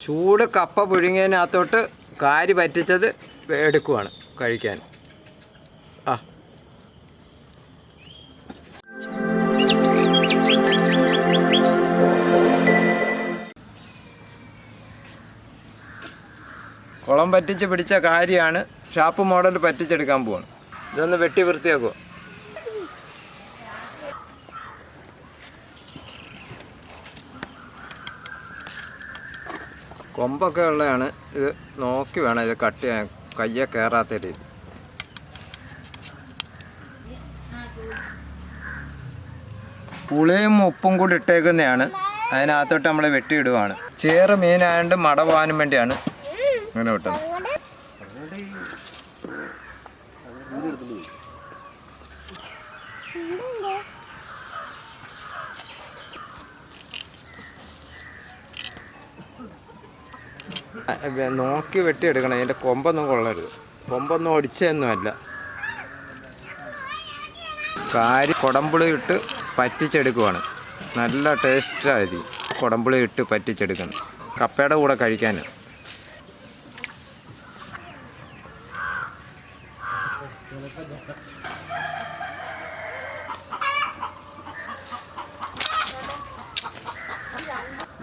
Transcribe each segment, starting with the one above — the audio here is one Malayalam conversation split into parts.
ചൂട് കപ്പ പുഴുങ്ങിയതിനകത്തോട്ട് കാരി പറ്റിച്ചത് എടുക്കുവാണ് കഴിക്കാൻ. ആ കുളം പറ്റിച്ച് പിടിച്ച കാരിയാണ് ഷാപ്പ് മോഡൽ പറ്റിച്ചെടുക്കാൻ പോവാണ്. ഇതൊന്ന് വെട്ടി വൃത്തിയാക്കുക. കൊമ്പൊക്കെ ഉള്ളതാണ്. ഇത് നോക്കി വേണം ഇത് കട്ട് ചെയ്യാൻ, കയ്യെ കയറാത്ത രീതി. പുളിയും ഉപ്പും കൂടി ഇട്ടേക്കുന്നതാണ്. അതിനകത്തോട്ട് നമ്മൾ വെട്ടിയിടുവാണ്. ചേറ് മീനായതുകൊണ്ട് മട പോകാനും വേണ്ടിയാണ് അങ്ങനെ വിട്ടത്. നോക്കി വെട്ടിയെടുക്കണം. അതിൻ്റെ കൊമ്പൊന്നും കൊള്ളരുത്. കൊമ്പൊന്നും ഒടിച്ചൊന്നുമല്ല. കാരി കുടംപുളി ഇട്ട് പറ്റിച്ചെടുക്കുവാണ്. നല്ല ടേസ്റ്റായിരിക്കും കുടംപുളി ഇട്ട് പറ്റിച്ചെടുക്കണം. കപ്പയുടെ കൂടെ കഴിക്കാൻ.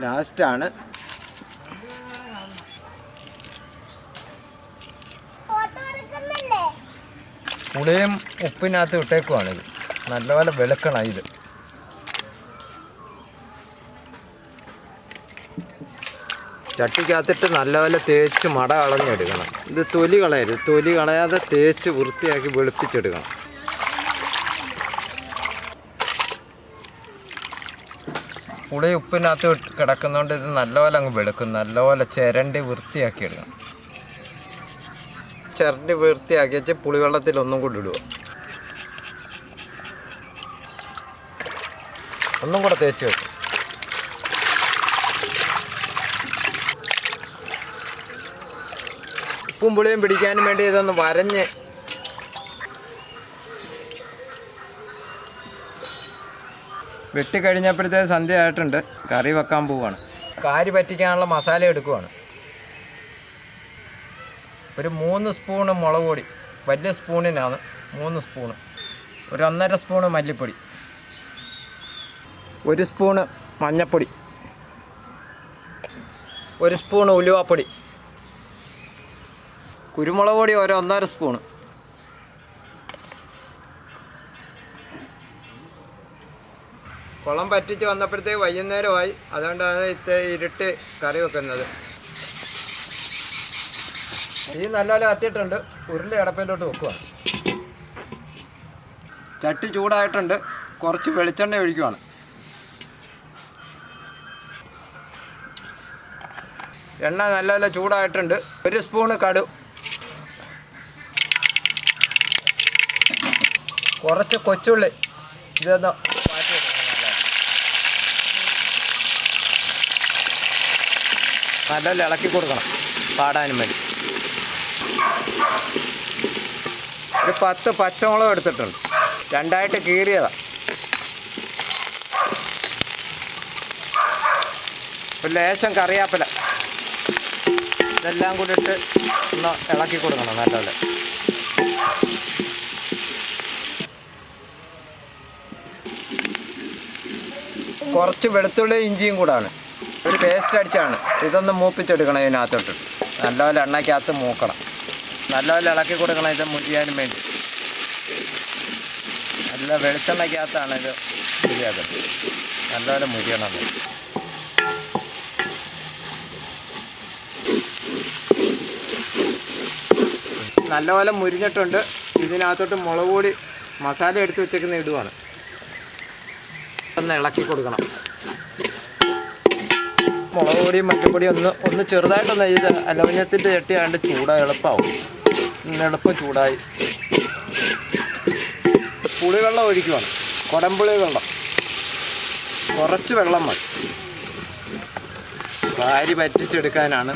ലാസ്റ്റാണ് പുളിയും ഉപ്പിനകത്ത് ഇട്ടേക്കുവാണിത്. നല്ലപോലെ വെളുക്കണം. ഇത് ചട്ടിക്കകത്തിട്ട് നല്ലപോലെ തേച്ച് മട കളഞ്ഞെടുക്കണം. ഇത് തൊലി കളയരുത്. തൊലി കളയാതെ തേച്ച് വൃത്തിയാക്കി വെളുപ്പിച്ചെടുക്കണം. പുളി ഉപ്പിനകത്ത് കിടക്കുന്നതുകൊണ്ട് ഇത് നല്ലപോലെ അങ്ങ് വെളുക്കും. നല്ലപോലെ ചിരണ്ടി വൃത്തിയാക്കി എടുക്കണം. ചിരണ്ടി വൃത്തിയാക്കി വെച്ച് പുളിവെള്ളത്തിൽ ഒന്നും കൂടി ഇടുക. ഒന്നും കൂടെ തേച്ച് വെക്കും. ഉപ്പും പുളിയും പിടിക്കാനും വേണ്ടി ഇതൊന്ന് വരഞ്ഞ് വെട്ടിക്കഴിഞ്ഞപ്പോഴത്തേക്ക് സന്ധ്യ ആയിട്ടുണ്ട്. കറി വെക്കാൻ പോവുകയാണ്. കാരി പറ്റിക്കാനുള്ള മസാല എടുക്കുവാണ്. ഒരു 3 സ്പൂണ് മുളക് പൊടി, വലിയ സ്പൂണിനാണ് 3 സ്പൂണ്. ഒരു 1.5 സ്പൂണ് മല്ലിപ്പൊടി, 1 സ്പൂണ് മഞ്ഞൾപ്പൊടി, 1 സ്പൂണ് ഉലുവാപ്പൊടി, കുരുമുളക് പൊടി ഒരു 1.5 സ്പൂണ്. കുളം പറ്റിച്ച് വന്നപ്പോഴത്തേക്ക് വൈകുന്നേരമായി. അതുകൊണ്ടാണ് ഇരുട്ട് കറി വെക്കുന്നത്. ഈ നല്ലപോലെ കത്തിയിട്ടുണ്ട്. ഉരുളി അടപ്പിലോട്ട് വെക്കുക. ചട്ടി ചൂടായിട്ടുണ്ട്. കുറച്ച് വെളിച്ചെണ്ണ ഒഴിക്കുവാണ്. എണ്ണ നല്ലപോലെ ചൂടായിട്ടുണ്ട്. 1 സ്പൂണ് കടുക്, കുറച്ച് കൊച്ചുള്ളി. ഇതൊന്ന് മാറ്റി വെക്കണം. നല്ലപോലെ ഇളക്കി കൊടുക്കണം പാടാനും വേണ്ടി. ഒരു 10 പച്ചമുളക് എടുത്തിട്ടുണ്ട്. 2ആയിട്ട് കീറിയതാണ്. ഒരു ലേശം കറിവേപ്പില. ഇതെല്ലാം കൂടി ഇട്ട് ഒന്ന് ഇളക്കി കൊടുക്കണം നല്ലപോലെ. കുറച്ച് വെളുത്തുള്ളി ഇഞ്ചിയും കൂടാണ്. ഒരു പേസ്റ്റ് അടിച്ചാണ്. ഇതൊന്ന് മൂപ്പിച്ചെടുക്കണം. ഇതിനകത്തോട്ട് നല്ലപോലെ എണ്ണയ്ക്കകത്ത് മൂക്കണം. നല്ലപോലെ ഇളക്കി കൊടുക്കണം. ഇത് മുരിയാനും വേണ്ടി നല്ല വെളിച്ചെണ്ണയ്ക്കകത്താണ് ഇത് ശരിയാക്കുന്നത്. നല്ലപോലെ മുരിയണം. നല്ലപോലെ മുരിഞ്ഞിട്ടുണ്ട്. ഇതിനകത്തോട്ട് മുളക് പൊടി മസാല എടുത്ത് വെച്ചേക്കുന്ന ഇടുവാണ്. ഒന്ന് ഇളക്കി കൊടുക്കണം. മുളക് പൊടിയും മല്ലിപ്പൊടിയും ഒന്ന് ചെറുതായിട്ടൊന്ന് ഇത് അലുമിനിയത്തിൻ്റെ ചട്ടിയാണ്ട് ചൂടായി എളുപ്പമാവും. എളുപ്പം ചൂടായി. പുളിവെള്ളം ഒഴിക്കുവാണ്. കുടംപുളി വെള്ളം, കുറച്ച് വെള്ളം മതി. കാരി പറ്റിച്ചെടുക്കാനാണ്.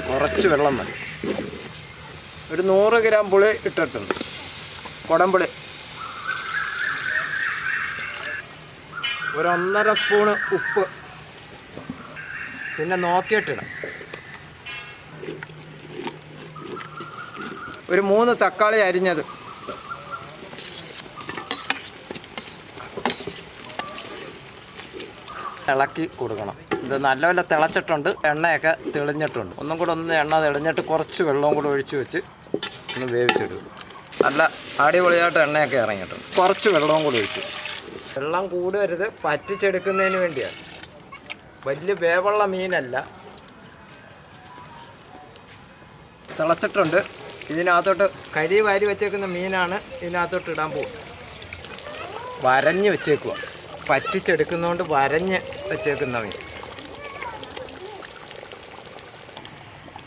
കുറച്ച് വെള്ളം മതി. ഒരു 100 ഗ്രാം പുളി ഇട്ടിട്ടുണ്ട്. കുടംപുളി ഒരു 1.5 സ്പൂണ് ഉപ്പ്. പിന്നെ നോക്കിയിട്ടിടാം. ഒരു 3 തക്കാളി അരിഞ്ഞത്, ഇളക്കി കൊടുക്കണം. ഇത് നല്ലപോലെ തിളച്ചിട്ടുണ്ട്, എണ്ണയൊക്കെ തെളിഞ്ഞിട്ടുണ്ട്. ഒന്നും കൂടെ എണ്ണ തെളിഞ്ഞിട്ട് കുറച്ച് വെള്ളവും കൂടെ ഒഴിച്ച് വെച്ച് ഒന്ന് വേവിച്ചെടുക്കും. നല്ല അടിപൊളിയായിട്ട് എണ്ണയൊക്കെ ഇറങ്ങിയിട്ടുണ്ട്. കുറച്ച് വെള്ളവും കൂടെ ഒഴിച്ചു. വെള്ളം കൂടരുത്, പറ്റിച്ചെടുക്കുന്നതിന് വേണ്ടിയാണ്. വലിയ വേവുള്ള മീനല്ല. തിളച്ചിട്ടുണ്ട്. ഇതിനകത്തോട്ട് കരി വാരി വെച്ചേക്കുന്ന മീനാണ് ഇതിനകത്തോട്ട് ഇടാൻ പോകും. വരഞ്ഞ് വെച്ചേക്കുക, പറ്റിച്ചെടുക്കുന്നതുകൊണ്ട് വരഞ്ഞ് വെച്ചേക്കുന്ന മീൻ.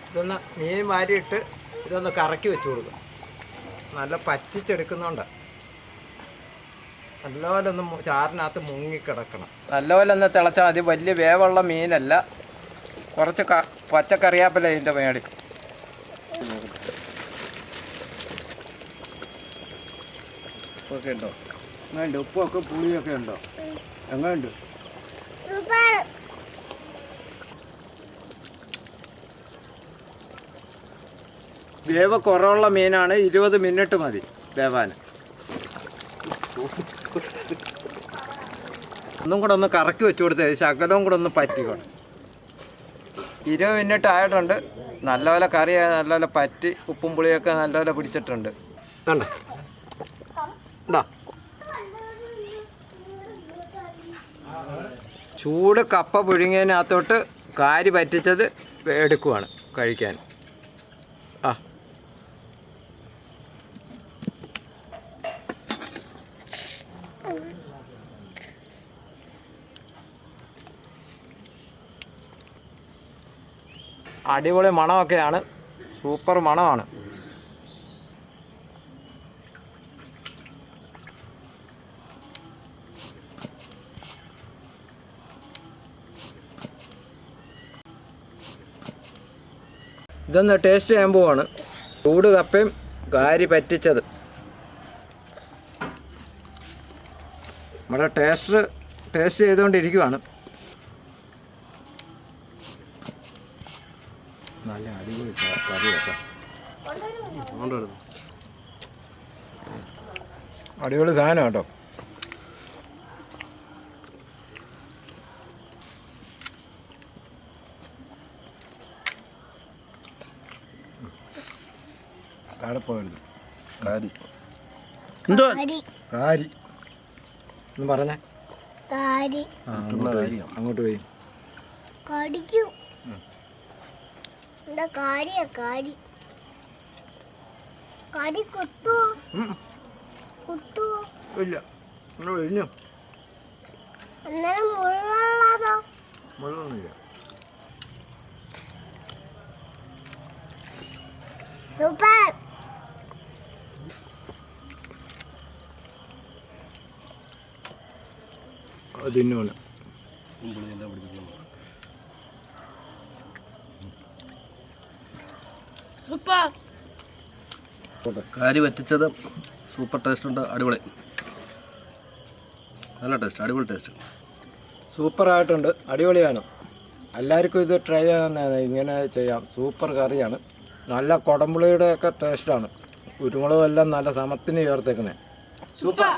ഇതൊന്ന് മീൻ വാരിയിട്ട് ഇതൊന്ന് കറക്കി വെച്ച് കൊടുക്കും. നല്ല പറ്റിച്ചെടുക്കുന്നതുകൊണ്ട് നല്ലപോലെ ഒന്ന് ചാറിനകത്ത് മുങ്ങിക്കിടക്കണം. നല്ലപോലെ ഒന്ന് തിളച്ചാൽ മതി. വലിയ വേവുള്ള മീനല്ല. കുറച്ച് പച്ചക്കറിയാപ്പില ഇതിൻ്റെ മേടി. ഉപ്പൊക്കെ ഉണ്ടോ? എങ്ങനെയുണ്ട്? ഉപ്പൊക്കെ പുളിയൊക്കെ ഉണ്ടോ? എങ്ങനെയുണ്ട്? വേവ് കുറവുള്ള മീനാണ്. 20 മിനിറ്റ് മതി വേവാൻ. ഒന്നും കൂടെ ഒന്ന് കറക്കി വെച്ച് കൊടുത്തത് ശകലവും കൂടെ ഒന്ന് പറ്റിക്കണം. 20 മിനിറ്റ് ആയിട്ടുണ്ട്. നല്ലപോലെ കറി നല്ലപോലെ പറ്റി ഉപ്പും പുളിയൊക്കെ നല്ലപോലെ പിടിച്ചിട്ടുണ്ട്. കണ്ടോ? ചൂട് കപ്പ പുഴുങ്ങിയതിനകത്തോട്ട് കാരി പറ്റിച്ചത് എടുക്കുവാണ് കഴിക്കാൻ. അടിപൊളി മണമൊക്കെയാണ്. സൂപ്പർ മണമാണ്. ഇതൊന്ന് ടേസ്റ്റ് ചെയ്യാൻ പോവാണ്. ചൂട് കപ്പയും കാരി പറ്റിച്ചത്. നമ്മുടെ ടേസ്റ്റ് ചെയ്തുകൊണ്ടിരിക്കുവാണ്. നല്ല അടിപൊളി കറി കേട്ടോ. അടിപൊളി സാധനം കേട്ടോ. താഴെ പോയത് കാരി. എന്തോ കാരി എന്ന് പറഞ്ഞേ. അങ്ങോട്ട് പോയി ഇല്ല. മുള്ളൊന്നുമില്ല. അതിനോട് കാരി പറ്റിച്ചത് സൂപ്പർ ടേസ്റ്റ് ഉണ്ട്. അടിപൊളി, നല്ല ടേസ്റ്റ്, അടിപൊളി ടേസ്റ്റ്. സൂപ്പറായിട്ടുണ്ട്. അടിപൊളിയാണ്. എല്ലാവർക്കും ഇത് ട്രൈ ചെയ്യാൻ ഇങ്ങനെ ചെയ്യാം. സൂപ്പർ കറിയാണ്. നല്ല കുടംപുളിയുടെ ഒക്കെ ടേസ്റ്റാണ്. കുരുമുളകും എല്ലാം നല്ല സമത്തിന് ചേർത്തേക്കുന്നത്. സൂപ്പർ.